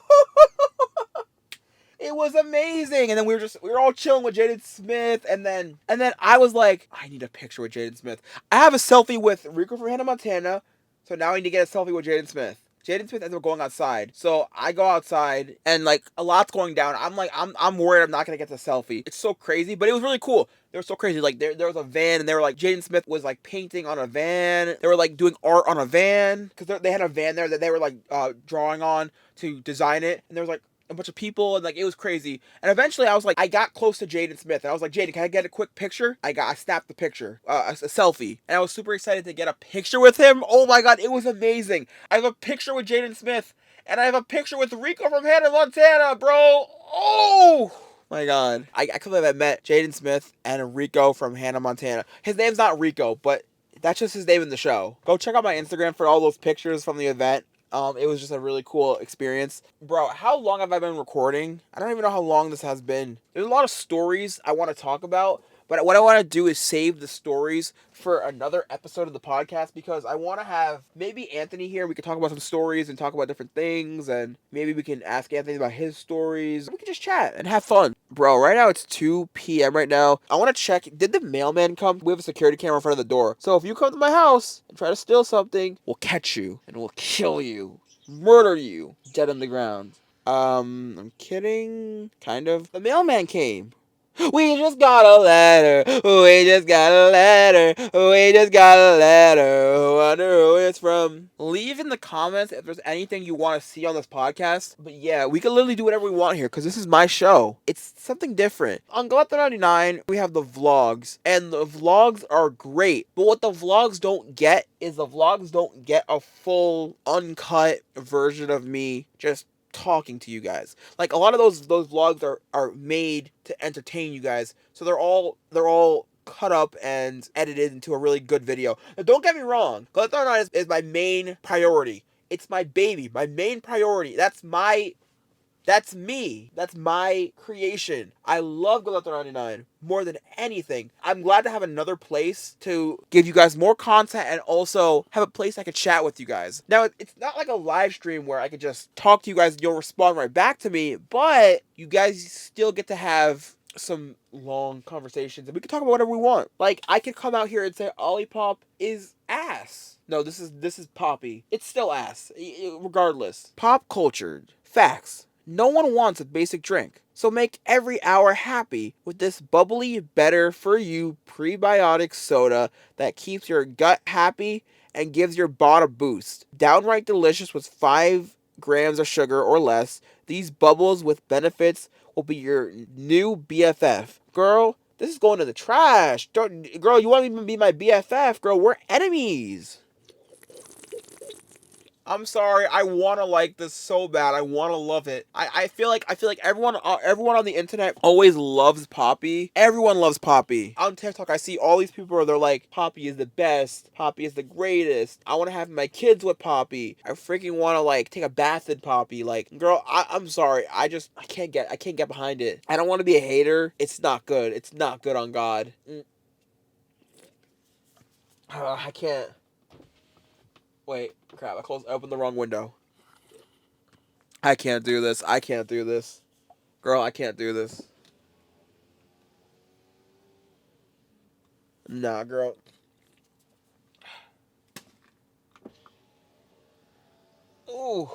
It was amazing. And then we were all chilling with Jaden Smith. And then I was like, I need a picture with Jaden Smith. I have a selfie with Rico from Hannah Montana. So now I need to get a selfie with Jaden Smith. Jaden Smith ends up going outside. So I go outside and like a lot's going down. I'm like, I'm worried I'm not gonna get the selfie. It's so crazy, but it was really cool. They were so crazy. Like there was a van and they were like, Jaden Smith was like painting on a van. They were like doing art on a van. Because they had a van there that they were like drawing on to design it. And there was like a bunch of people and like it was crazy. And eventually I was like, I got close to Jaden Smith and I was like, Jaden, can I get a quick picture? I snapped the picture, a selfie, and I was super excited to get a picture with him. Oh my god, it was amazing. I have a picture with Jaden Smith and I have a picture with Rico from Hannah Montana, bro. Oh my god, I can't believe I met Jaden Smith and Rico from Hannah Montana. His name's not Rico, but that's just his name in the show. Go check out my Instagram for all those pictures from the event. It was just a really cool experience. Bro, how long have I been recording? I don't even know how long this has been. There's a lot of stories I want to talk about, but what I want to do is save the stories for another episode of the podcast because I want to have maybe Anthony here. We can talk about some stories and talk about different things, and maybe we can ask Anthony about his stories. We can just chat and have fun. Bro, right now it's 2 p.m. right now. I want to check, did the mailman come? We have a security camera in front of the door. So if you come to my house and try to steal something, we'll catch you and we'll kill you, murder you, dead on the ground. I'm kidding. Kind of. The mailman came. We just got a letter. We just got a letter. We just got a letter. Wonder who it's from. Leave in the comments if there's anything you want to see on this podcast. But yeah, we can literally do whatever we want here because this is my show. It's something different. On Galette 99, we have the vlogs. And the vlogs are great. But what the vlogs don't get is the vlogs don't get a full, uncut version of me just talking to you guys. Like a lot of those vlogs are made to entertain you guys. So they're all cut up and edited into a really good video. Now, don't get me wrong. Galette 99 is my main priority. It's my baby, my main priority. That's me. That's my creation. I love Galette 99 more than anything. I'm glad to have another place to give you guys more content and also have a place I could chat with you guys. Now, it's not like a live stream where I could just talk to you guys and you'll respond right back to me, but you guys still get to have some long conversations and we can talk about whatever we want. Like, I could come out here and say Olipop is ass. No, this is Poppy. It's still ass. Regardless. Pop cultured. Facts. No one wants a basic drink, so make every hour happy with this bubbly, better for you prebiotic soda that keeps your gut happy and gives your body a boost. Downright delicious with 5 grams of sugar or less, these bubbles with benefits will be your new BFF. Girl, this is going to the trash. Girl, you want to even be my BFF? Girl, we're enemies. I'm sorry. I want to like this so bad. I want to love it. I feel like everyone on the internet always loves Poppy. Everyone loves Poppy. On TikTok, I see all these people where they're like, Poppy is the best. Poppy is the greatest. I want to have my kids with Poppy. I freaking want to like take a bath in Poppy. Like, girl, I'm sorry. I can't get behind it. I don't want to be a hater. It's not good. It's not good on God. I can't. Wait, crap, I opened the wrong window. I can't do this. I can't do this. Girl, I can't do this. Nah, girl. Ooh.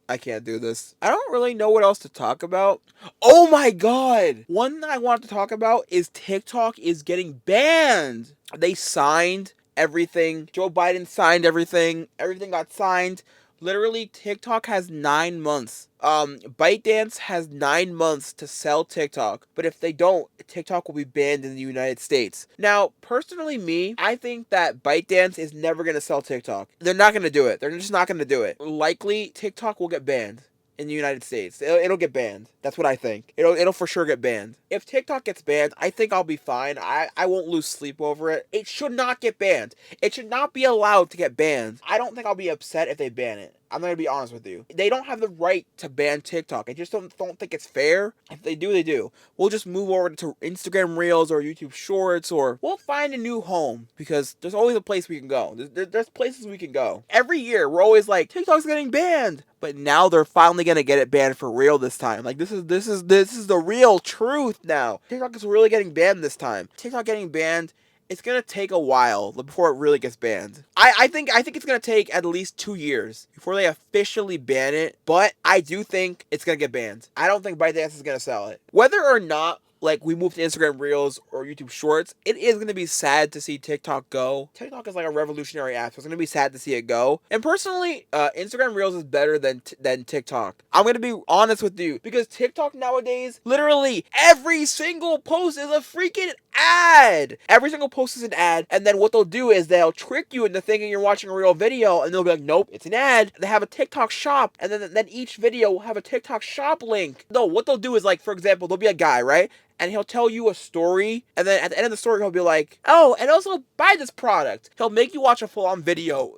I can't do this. I don't really know what else to talk about. Oh my god! One thing I wanted to talk about is TikTok is getting banned. They signed everything. Joe Biden signed everything. Everything got signed. Literally, TikTok has 9 months. ByteDance has 9 months to sell TikTok. But if they don't, TikTok will be banned in the United States. Now, personally me, I think that ByteDance is never going to sell TikTok. They're not going to do it. They're just not going to do it. Likely, TikTok will get banned in the United States. It'll get banned. That's what I think. It'll for sure get banned. If TikTok gets banned, I think I'll be fine. I won't lose sleep over it. It should not get banned. It should not be allowed to get banned. I don't think I'll be upset if they ban it. I'm gonna be honest with you. They don't have the right to ban TikTok. I just don't think it's fair. If they do, they do. We'll just move over to Instagram Reels or YouTube Shorts, or we'll find a new home because there's always a place we can go. There's places we can go. Every year, we're always like, TikTok's getting banned. But now they're finally gonna get it banned for real this time. Like this is the real truth now. TikTok is really getting banned this time. TikTok getting banned. It's gonna take a while before it really gets banned. I think it's gonna take at least 2 years before they officially ban it. But I do think it's gonna get banned. I don't think ByteDance is gonna sell it. Whether or not like we move to Instagram Reels or YouTube Shorts, it is going to be sad to see TikTok go. TikTok is like a revolutionary app, so it's going to be sad to see it go. And personally, Instagram Reels is better than TikTok. I'm going to be honest with you, because TikTok nowadays, literally every single post is a freaking ad. Every single post is an ad, and then what they'll do is they'll trick you into thinking you're watching a real video, and they'll be like, nope, it's an ad. They have a TikTok shop, and then each video will have a TikTok shop link. No, what they'll do is, like, for example, there'll be a guy, right? And he'll tell you a story, and then at the end of the story, he'll be like, oh, and also buy this product. He'll make you watch a full-on video.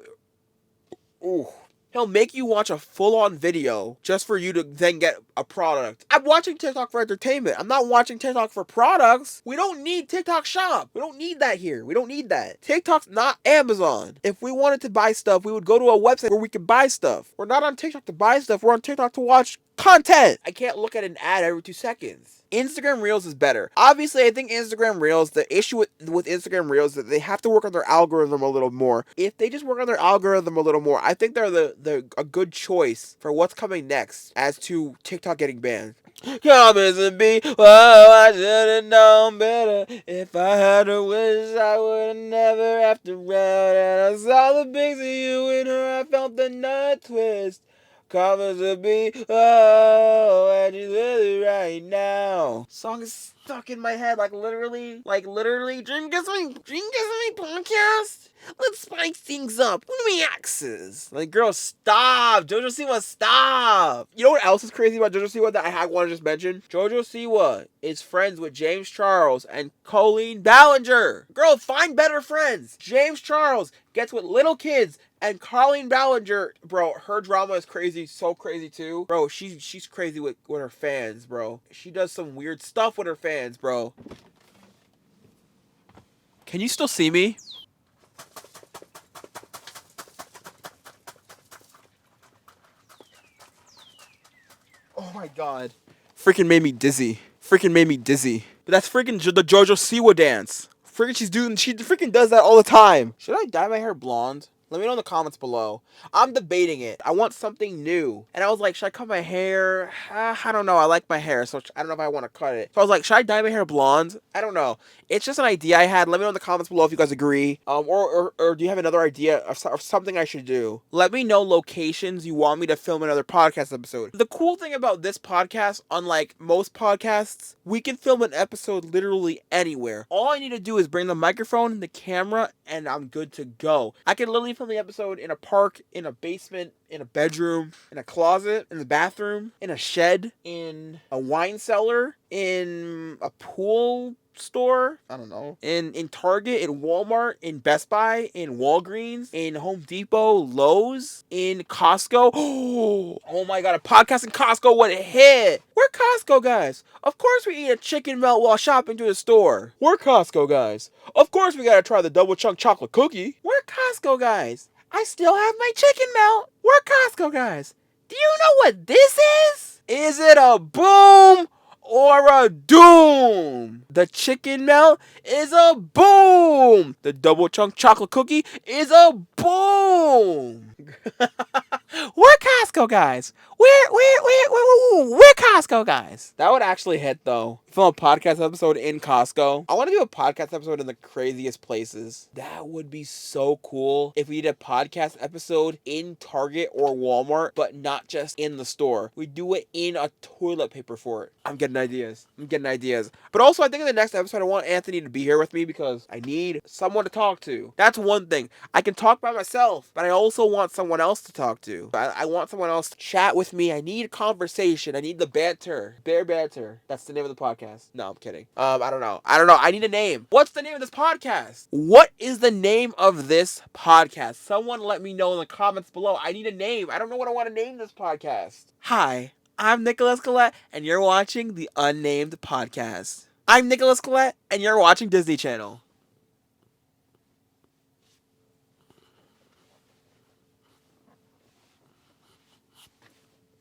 Ooh. He'll make you watch a full-on video just for you to then get a product. I'm watching TikTok for entertainment. I'm not watching TikTok for products. We don't need TikTok shop. We don't need that here. We don't need that. TikTok's not Amazon. If we wanted to buy stuff, we would go to a website where we could buy stuff. We're not on TikTok to buy stuff. We're on TikTok to watch content. I can't look at an ad every 2 seconds. Instagram Reels is better. Obviously, I think Instagram Reels, the issue with Instagram Reels is that they have to work on their algorithm a little more. If they just work on their algorithm a little more, I think they're a good choice for what's coming next as to TikTok getting banned. Comments and be, oh, I should have known better. If I had a wish, I would have never have to run. And I saw the pics of you in her, I felt the nut twist. Comments and be, oh, and you live it right now. Song is stuck in my head, like literally. Dream Gets Me podcast. Let's spice things up. Reactions. Like, girl, stop. JoJo Siwa, stop. You know what else is crazy about JoJo Siwa that I want to just mention? JoJo Siwa is friends with James Charles and Colleen Ballinger. Girl, find better friends. James Charles gets with little kids. And Colleen Ballinger, bro, her drama is crazy, so crazy too. Bro, she's crazy with her fans, bro. She does some weird stuff with her fans, bro. Can you still see me? Oh my god. Freaking made me dizzy. But that's freaking the JoJo Siwa dance. She freaking does that all the time. Should I dye my hair blonde? Let me know in the comments below. I'm debating it. I want something new. And I was like, should I cut my hair? I don't know. I like my hair, so I don't know if I want to cut it. So I was like, should I dye my hair blonde? I don't know. It's just an idea I had. Let me know in the comments below if you guys agree. Or do you have another idea of something I should do? Let me know locations you want me to film another podcast episode. The cool thing about this podcast, unlike most podcasts, we can film an episode literally anywhere. All I need to do is bring the microphone, the camera, and I'm good to go. I can literally film the episode in a park, in a basement, in a bedroom, in a closet, in the bathroom, in a shed, in a wine cellar, in a pool store, I don't know, in Target, in Walmart, in Best Buy, in Walgreens, in Home Depot, Lowe's, in Costco. Oh my god, a podcast in Costco would hit. We're Costco guys. Of course we eat a chicken melt while shopping to the store. We're Costco guys. Of course we gotta try the double chunk chocolate cookie. We're Costco guys. I still have my chicken melt. We're Costco guys. Do you know what this is? Is it a boom or a doom? The chicken melt is a boom. The double chunk chocolate cookie is a boom. We're Costco guys. We're Costco guys. That would actually hit though. Film a podcast episode in Costco. I want to do a podcast episode in the craziest places. That would be so cool if we did a podcast episode in Target or Walmart, but not just in the store. We do it in a toilet paper fort. I'm getting ideas. But also, I think in the next episode, I want Anthony to be here with me because I need someone to talk to. That's one thing. I can talk by myself, but I also want someone else to talk to. I want someone else to chat with me. I need conversation. I need the banter. Bear banter. That's the name of the podcast. No, I'm kidding. I don't know. I need a name. What's the name of this podcast? What is the name of this podcast? Someone let me know in the comments below. I need a name. I don't know what I want to name this podcast. Hi, I'm Nicholas Galette, and you're watching the Unnamed Podcast. I'm Nicholas Galette, and you're watching Disney Channel.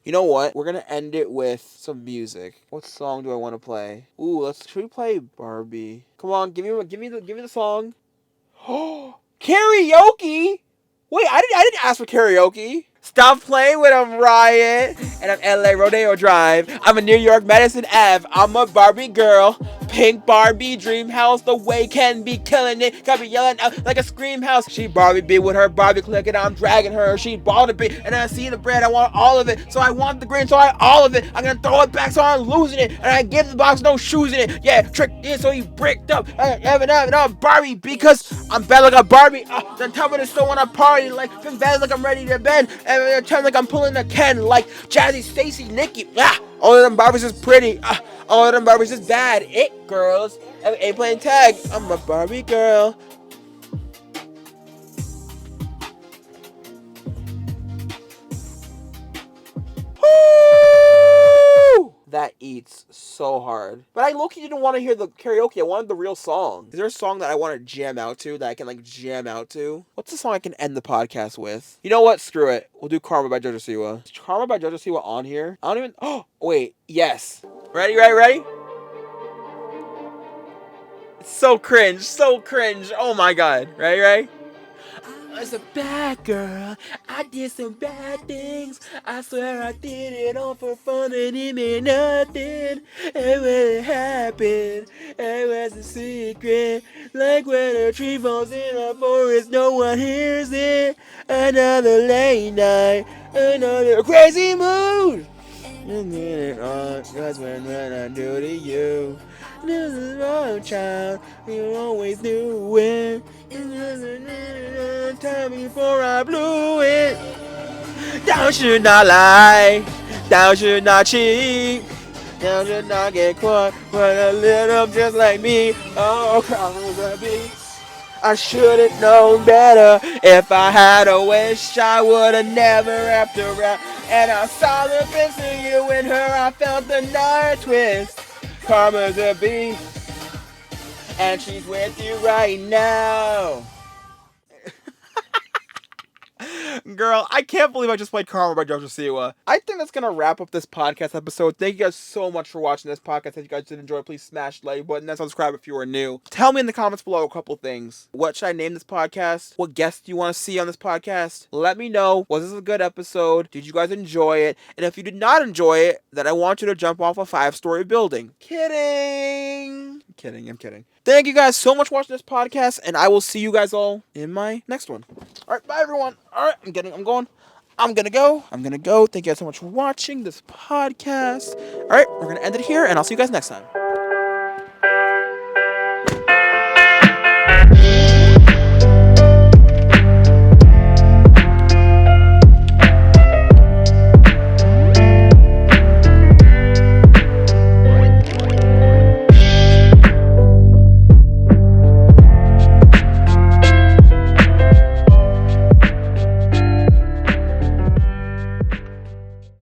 You know what? We're gonna end it with some music. What song do I want to play? Ooh, should we play Barbie? Come on, give me the song. Oh, karaoke! Wait, I didn't ask for karaoke. Stop playing with them, Riot. And I'm LA Rodeo Drive. I'm a New York Madison Ave. I'm a Barbie girl. Pink Barbie dream house. The way can be killing it. Got me yelling out like a scream house. She Barbie be with her Barbie click and I'm dragging her. She bought a bit and I see the bread. I want all of it. So I want the green. So I all of it. I'm gonna throw it back so I'm losing it. And I give the box no shoes in it. Yeah, tricked in so he bricked up. I have enough Barbie because I'm bad like a Barbie. Then tell me to still wanna party like been bad like I'm ready to bend. And turn like I'm pulling a Ken like Jazzy, Stacy, Nikki. All of them Barbies is pretty. All of them Barbies is bad. It girls. Ain't playing tag. I'm a Barbie girl. Woo! That eats so hard. But I low-key didn't want to hear the karaoke. I wanted the real song. Is there a song that I want to jam out to that I can like jam out to? What's the song I can end the podcast with? You know what? Screw it. We'll do Karma by JoJo Siwa. Is Karma by JoJo Siwa on here? I don't even... Oh, wait. Yes. Ready? So cringe, so cringe. Oh my god. Right? I was a bad girl. I did some bad things. I swear I did it all for fun and it meant nothing. And when it happened, it was a secret. Like when a tree falls in a forest, no one hears it. Another late night, another crazy mood. And then it on, that's when I do to you. This is my child, you always knew it. Time before I blew it. Thou should not lie, thou should not cheat. Thou should not get caught, but a little just like me. Oh, crawling the beat. I should've known better. If I had a wish, I would've never wrapped around. And I saw the difference in you and her. I felt the night twist. Karma's a beast, and she's with you right now. Girl, I can't believe I just played Karma by Joshua Siwa. I think that's going to wrap up this podcast episode. Thank you guys so much for watching this podcast. If you guys did enjoy, please smash the like button and subscribe if you are new. Tell me in the comments below a couple things. What should I name this podcast? What guests do you want to see on this podcast? Let me know. Was this a good episode? Did you guys enjoy it? And if you did not enjoy it, then I want you to jump off a 5-story building. Kidding. I'm kidding. Thank you guys so much for watching this podcast, and I will see you guys all in my next one. All right, bye everyone. All right, I'm gonna go. Thank you guys so much for watching this podcast. All right, we're gonna end it here, and I'll see you guys next time.